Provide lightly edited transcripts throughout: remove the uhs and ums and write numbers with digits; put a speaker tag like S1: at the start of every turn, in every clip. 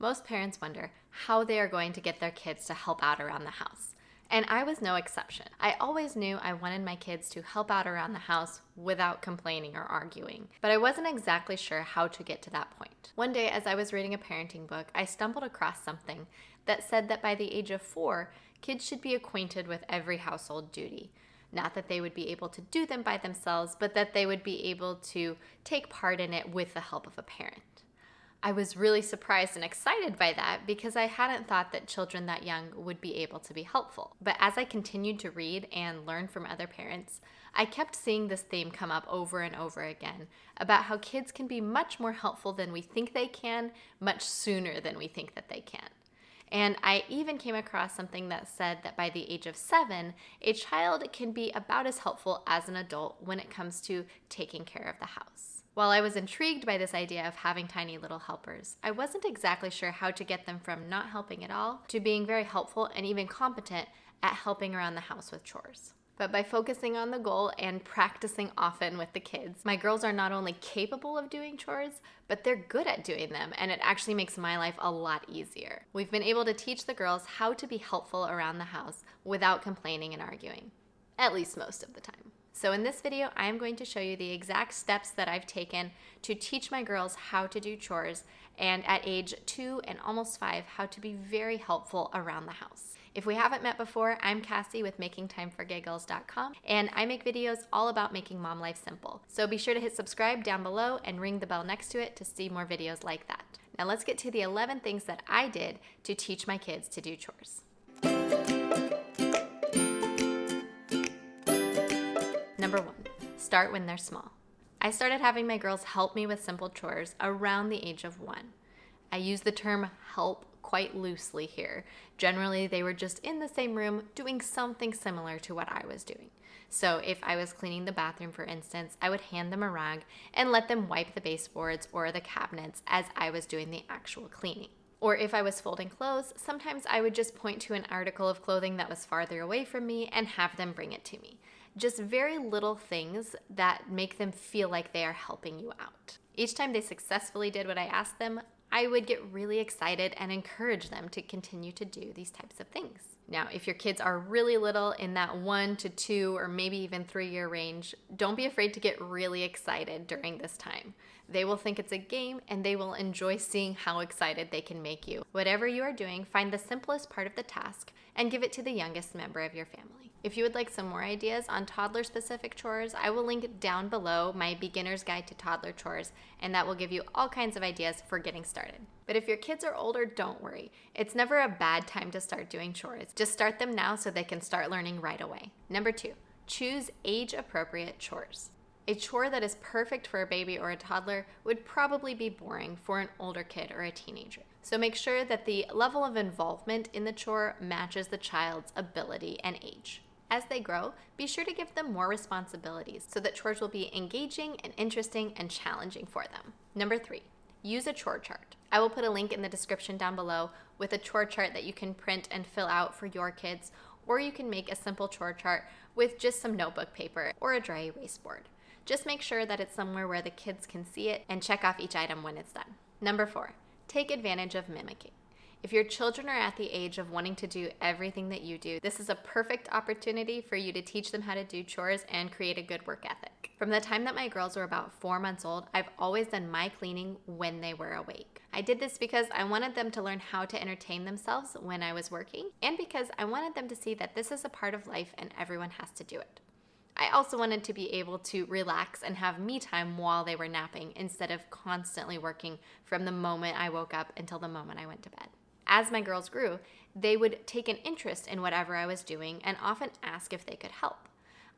S1: Most parents wonder how they are going to get their kids to help out around the house. And I was no exception. I always knew I wanted my kids to help out around the house without complaining or arguing, but I wasn't exactly sure how to get to that point. One day, as I was reading a parenting book, I stumbled across something that said that by the age of 4, kids should be acquainted with every household duty. Not that they would be able to do them by themselves, but that they would be able to take part in it with the help of a parent. I was really surprised and excited by that because I hadn't thought that children that young would be able to be helpful. But as I continued to read and learn from other parents, I kept seeing this theme come up over and over again about how kids can be much more helpful than we think they can, much sooner than we think that they can. And I even came across something that said that by the age of 7, a child can be about as helpful as an adult when it comes to taking care of the house. While I was intrigued by this idea of having tiny little helpers, I wasn't exactly sure how to get them from not helping at all to being very helpful and even competent at helping around the house with chores. But by focusing on the goal and practicing often with the kids, my girls are not only capable of doing chores, but they're good at doing them, and it actually makes my life a lot easier. We've been able to teach the girls how to be helpful around the house without complaining and arguing, at least most of the time. So in this video, I'm going to show you the exact steps that I've taken to teach my girls how to do chores, and at age 2 and almost 5, how to be very helpful around the house. If we haven't met before, I'm Kassy with makingtimeforgiggles.com, and I make videos all about making mom life simple. So be sure to hit subscribe down below and ring the bell next to it to see more videos like that. Now let's get to the 11 things that I did to teach my kids to do chores. Number 1, start when they're small. I started having my girls help me with simple chores around the age of 1. I use the term help quite loosely here. Generally, they were just in the same room doing something similar to what I was doing. So if I was cleaning the bathroom, for instance, I would hand them a rag and let them wipe the baseboards or the cabinets as I was doing the actual cleaning. Or if I was folding clothes, sometimes I would just point to an article of clothing that was farther away from me and have them bring it to me. Just very little things that make them feel like they are helping you out. Each time they successfully did what I asked them, I would get really excited and encourage them to continue to do these types of things. Now, if your kids are really little in that 1 to 2 or maybe even 3-year range, don't be afraid to get really excited during this time. They will think it's a game and they will enjoy seeing how excited they can make you. Whatever you are doing, find the simplest part of the task and give it to the youngest member of your family. If you would like some more ideas on toddler-specific chores, I will link down below my beginner's guide to toddler chores, and that will give you all kinds of ideas for getting started. But if your kids are older, don't worry. It's never a bad time to start doing chores. Just start them now so they can start learning right away. Number 2, choose age-appropriate chores. A chore that is perfect for a baby or a toddler would probably be boring for an older kid or a teenager. So make sure that the level of involvement in the chore matches the child's ability and age. As they grow, be sure to give them more responsibilities so that chores will be engaging and interesting and challenging for them. Number 3, use a chore chart. I will put a link in the description down below with a chore chart that you can print and fill out for your kids, or you can make a simple chore chart with just some notebook paper or a dry erase board. Just make sure that it's somewhere where the kids can see it and check off each item when it's done. Number 4, take advantage of mimicking. If your children are at the age of wanting to do everything that you do, this is a perfect opportunity for you to teach them how to do chores and create a good work ethic. From the time that my girls were about 4 months old, I've always done my cleaning when they were awake. I did this because I wanted them to learn how to entertain themselves when I was working, and because I wanted them to see that this is a part of life and everyone has to do it. I also wanted to be able to relax and have me time while they were napping instead of constantly working from the moment I woke up until the moment I went to bed. As my girls grew, they would take an interest in whatever I was doing and often ask if they could help.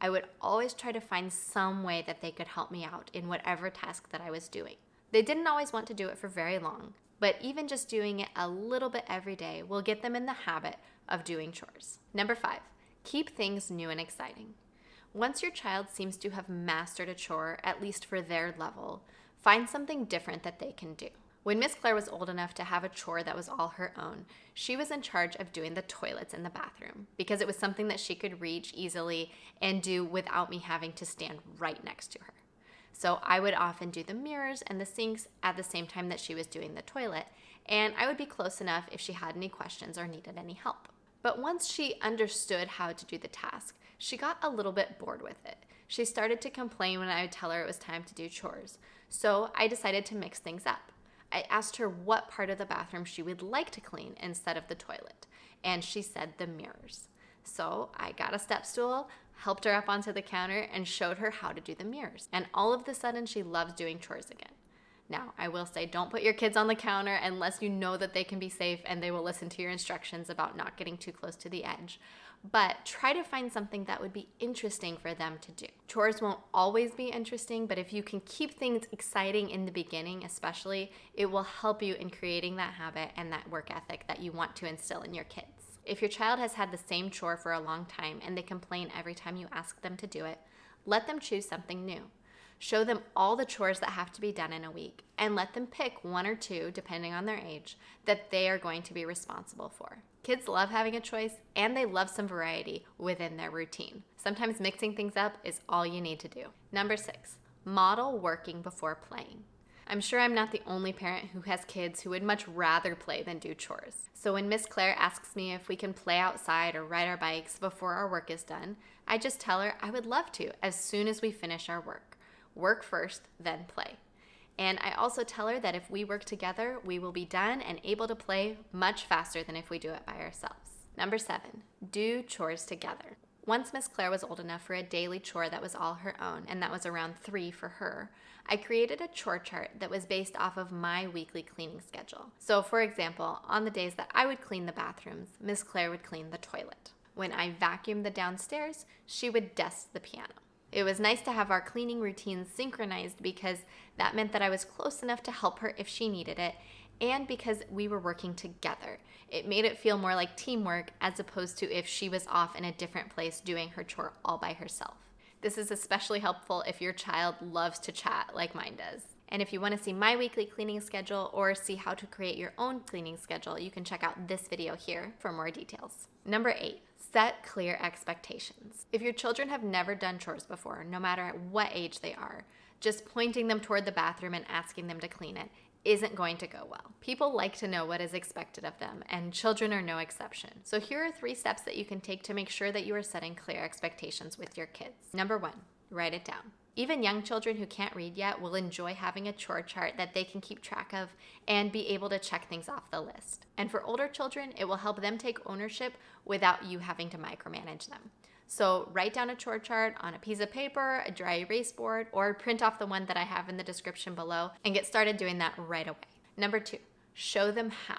S1: I would always try to find some way that they could help me out in whatever task that I was doing. They didn't always want to do it for very long, but even just doing it a little bit every day will get them in the habit of doing chores. Number 5, keep things new and exciting. Once your child seems to have mastered a chore, at least for their level, find something different that they can do. When Miss Claire was old enough to have a chore that was all her own, she was in charge of doing the toilets in the bathroom because it was something that she could reach easily and do without me having to stand right next to her. So I would often do the mirrors and the sinks at the same time that she was doing the toilet, and I would be close enough if she had any questions or needed any help. But once she understood how to do the task, she got a little bit bored with it. She started to complain when I would tell her it was time to do chores. So I decided to mix things up. I asked her what part of the bathroom she would like to clean instead of the toilet, and she said the mirrors. So I got a step stool, helped her up onto the counter, and showed her how to do the mirrors. And all of a sudden, she loves doing chores again. Now, I will say, don't put your kids on the counter unless you know that they can be safe and they will listen to your instructions about not getting too close to the edge. But try to find something that would be interesting for them to do. Chores won't always be interesting, but if you can keep things exciting in the beginning especially, it will help you in creating that habit and that work ethic that you want to instill in your kids. If your child has had the same chore for a long time and they complain every time you ask them to do it, let them choose something new. Show them all the chores that have to be done in a week and let them pick one or two, depending on their age, that they are going to be responsible for. Kids love having a choice and they love some variety within their routine. Sometimes mixing things up is all you need to do. Number 6, model working before playing. I'm sure I'm not the only parent who has kids who would much rather play than do chores. So when Miss Claire asks me if we can play outside or ride our bikes before our work is done, I just tell her I would love to as soon as we finish our work. Work first, then play. And I also tell her that if we work together, we will be done and able to play much faster than if we do it by ourselves. Number 7, do chores together. Once Miss Claire was old enough for a daily chore that was all her own, and that was around 3 for her, I created a chore chart that was based off of my weekly cleaning schedule. So for example, on the days that I would clean the bathrooms, Miss Claire would clean the toilet. When I vacuumed the downstairs, she would dust the piano. It was nice to have our cleaning routines synchronized because that meant that I was close enough to help her if she needed it, and because we were working together. It made it feel more like teamwork as opposed to if she was off in a different place doing her chore all by herself. This is especially helpful if your child loves to chat like mine does. And if you want to see my weekly cleaning schedule or see how to create your own cleaning schedule, you can check out this video here for more details. Number 8, set clear expectations. If your children have never done chores before, no matter at what age they are, just pointing them toward the bathroom and asking them to clean it isn't going to go well. People like to know what is expected of them, and children are no exception. So here are 3 steps that you can take to make sure that you are setting clear expectations with your kids. Number 1, write it down. Even young children who can't read yet will enjoy having a chore chart that they can keep track of and be able to check things off the list. And for older children, it will help them take ownership without you having to micromanage them. So write down a chore chart on a piece of paper, a dry erase board, or print off the one that I have in the description below and get started doing that right away. Number 2, show them how.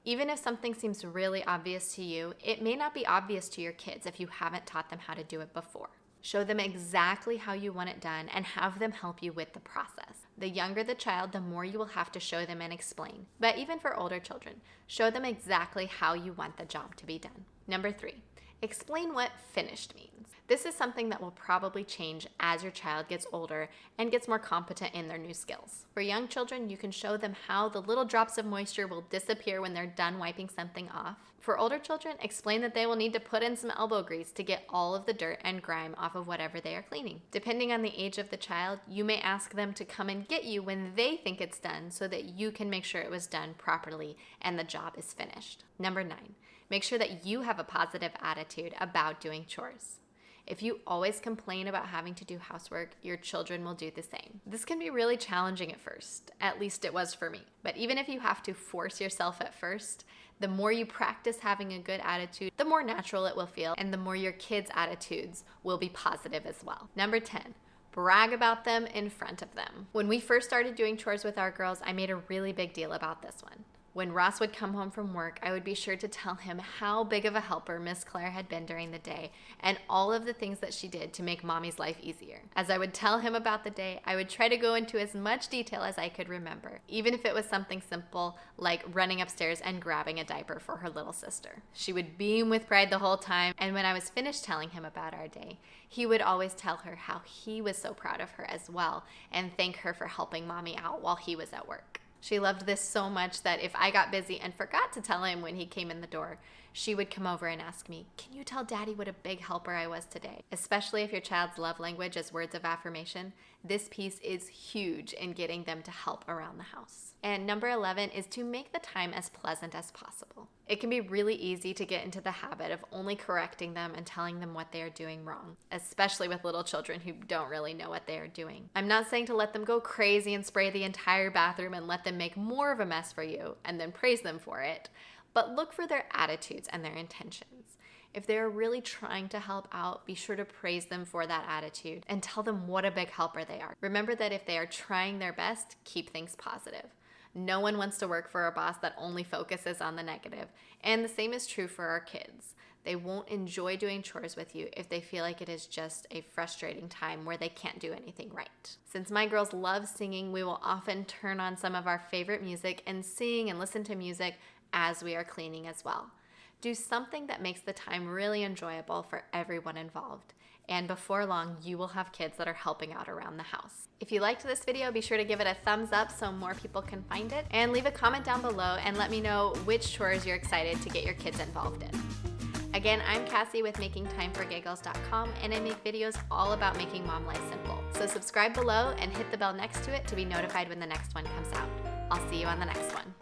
S1: Even if something seems really obvious to you, it may not be obvious to your kids if you haven't taught them how to do it before. Show them exactly how you want it done and have them help you with the process. The younger the child, the more you will have to show them and explain. But even for older children, show them exactly how you want the job to be done. Number 3, explain what finished means. This is something that will probably change as your child gets older and gets more competent in their new skills. For young children, you can show them how the little drops of moisture will disappear when they're done wiping something off. For older children, explain that they will need to put in some elbow grease to get all of the dirt and grime off of whatever they are cleaning. Depending on the age of the child, you may ask them to come and get you when they think it's done so that you can make sure it was done properly and the job is finished. Number 9, make sure that you have a positive attitude about doing chores. If you always complain about having to do housework, your children will do the same. This can be really challenging at first, at least it was for me. But even if you have to force yourself at first, the more you practice having a good attitude, the more natural it will feel, and the more your kids' attitudes will be positive as well. Number 10, brag about them in front of them. When we first started doing chores with our girls, I made a really big deal about this one. When Ross would come home from work, I would be sure to tell him how big of a helper Miss Claire had been during the day and all of the things that she did to make Mommy's life easier. As I would tell him about the day, I would try to go into as much detail as I could remember, even if it was something simple like running upstairs and grabbing a diaper for her little sister. She would beam with pride the whole time, and when I was finished telling him about our day, he would always tell her how he was so proud of her as well and thank her for helping Mommy out while he was at work. She loved this so much that if I got busy and forgot to tell him when he came in the door, she would come over and ask me, "Can you tell Daddy what a big helper I was today?" Especially if your child's love language is words of affirmation, this piece is huge in getting them to help around the house. And number 11 is to make the time as pleasant as possible. It can be really easy to get into the habit of only correcting them and telling them what they are doing wrong, especially with little children who don't really know what they are doing. I'm not saying to let them go crazy and spray the entire bathroom and let them make more of a mess for you and then praise them for it, but look for their attitudes and their intentions. If they're really trying to help out, be sure to praise them for that attitude and tell them what a big helper they are. Remember that if they are trying their best, keep things positive. No one wants to work for a boss that only focuses on the negative. And the same is true for our kids. They won't enjoy doing chores with you if they feel like it is just a frustrating time where they can't do anything right. Since my girls love singing, we will often turn on some of our favorite music and sing and listen to music as we are cleaning as well. Do something that makes the time really enjoyable for everyone involved. And before long, you will have kids that are helping out around the house. If you liked this video, be sure to give it a thumbs up so more people can find it. And leave a comment down below and let me know which chores you're excited to get your kids involved in. Again, I'm Kassy with makingtimeforgiggles.com, and I make videos all about making mom life simple. So subscribe below and hit the bell next to it to be notified when the next one comes out. I'll see you on the next one.